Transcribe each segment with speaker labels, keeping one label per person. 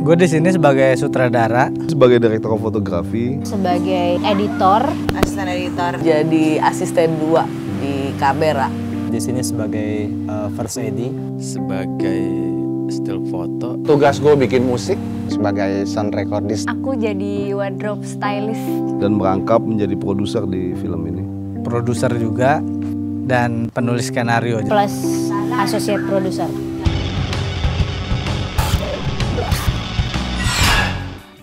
Speaker 1: Gue di sini sebagai sutradara,
Speaker 2: sebagai direktur fotografi,
Speaker 3: sebagai editor,
Speaker 4: asisten editor,
Speaker 5: jadi asisten 2 di kamera.
Speaker 6: Di sini sebagai first AD,
Speaker 7: sebagai still foto.
Speaker 8: Tugas gue bikin musik sebagai sound recordist.
Speaker 3: Aku jadi wardrobe stylist
Speaker 2: dan merangkap menjadi produser di film ini.
Speaker 1: Produser juga dan penulis skenario
Speaker 3: plus associate producer.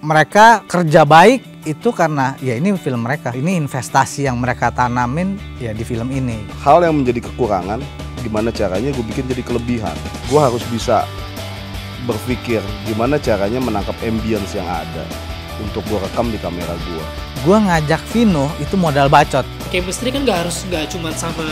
Speaker 1: Mereka kerja baik itu karena ya ini film mereka, ini investasi yang mereka tanamin ya di film ini.
Speaker 2: Hal yang menjadi kekurangan, gimana caranya gue bikin jadi kelebihan. Gue harus bisa berpikir gimana caranya menangkap ambience yang ada untuk gue rekam di kamera gue.
Speaker 1: Gue ngajak Vino itu modal bacot.
Speaker 9: Chemistry kan nggak cuma sama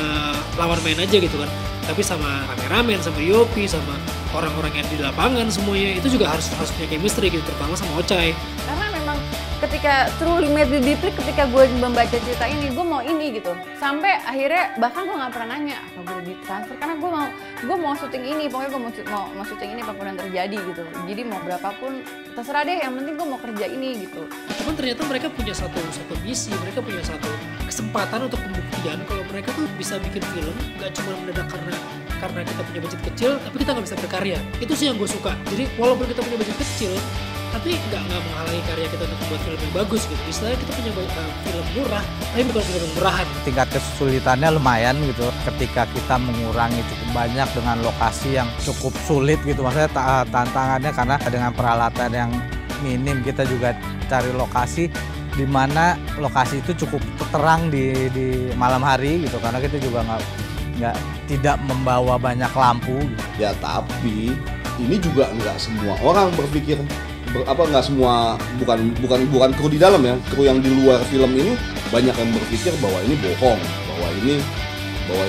Speaker 9: lawan main aja gitu kan, tapi sama kameramen, sama Yopi, sama orang-orang yang di lapangan semuanya itu juga harus punya chemistry gitu, terutama sama Ocai.
Speaker 4: Karena memang ketika truly made the deep, ketika gue membaca cerita ini, gue mau ini gitu. Sampai akhirnya bahkan gue nggak pernah nanya apa gue di transfer karena gue mau syuting ini, pokoknya gue mau syuting ini apapun yang terjadi gitu. Jadi mau berapapun terserah deh, yang penting gue mau kerja ini gitu.
Speaker 9: Cuman ternyata mereka punya satu misi, mereka punya satu kesempatan untuk pembuktian kalau mereka tuh bisa bikin film nggak cuma mendadak karena kita punya budget kecil, tapi kita nggak bisa berkarya. Itu sih yang gue suka. Jadi walaupun kita punya budget kecil, tapi nggak menghalangi karya kita untuk membuat film yang bagus gitu. Istilahnya kita punya film murah, tapi bukan film yang murahan.
Speaker 1: Tingkat kesulitannya lumayan gitu. Ketika kita mengurangi cukup banyak dengan lokasi yang cukup sulit gitu. Maksudnya tantangannya karena dengan peralatan yang minim, kita juga cari lokasi di mana lokasi itu cukup terang di malam hari gitu. Karena kita juga tidak membawa banyak lampu gitu.
Speaker 2: Ya tapi ini juga nggak semua orang berpikir nggak semua, bukan kru di dalam ya, kru yang di luar film ini banyak yang berpikir bahwa ini bohong, bahwa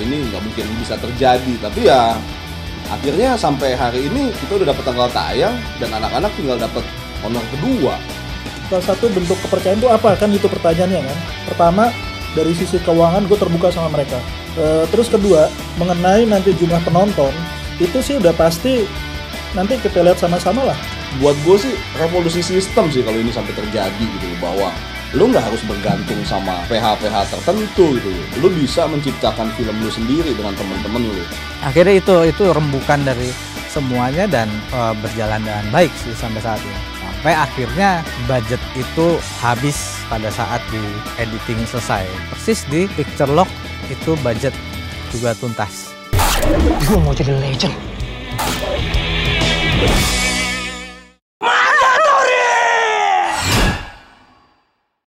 Speaker 2: ini nggak mungkin bisa terjadi. Tapi ya akhirnya sampai hari ini kita udah dapat tanggal tayang dan anak-anak tinggal dapat honor kedua.
Speaker 10: Salah satu bentuk kepercayaan itu apa kan, itu pertanyaannya kan. Pertama dari sisi keuangan gue terbuka sama mereka. Terus kedua mengenai nanti jumlah penonton itu sih udah pasti nanti kita lihat sama-sama lah.
Speaker 2: Buat gue sih revolusi sistem sih kalau ini sampai terjadi gitu, bahwa lu nggak harus bergantung sama PH-PH tertentu gitu. Lu bisa menciptakan film lu sendiri dengan teman-teman lu.
Speaker 1: Akhirnya itu rembukan dari semuanya dan berjalan dengan baik sih sampai saat ini. Sampai akhirnya budget itu habis pada saat di editing selesai. Persis di picture lock itu budget juga tuntas.
Speaker 10: Gue mau jadi legend.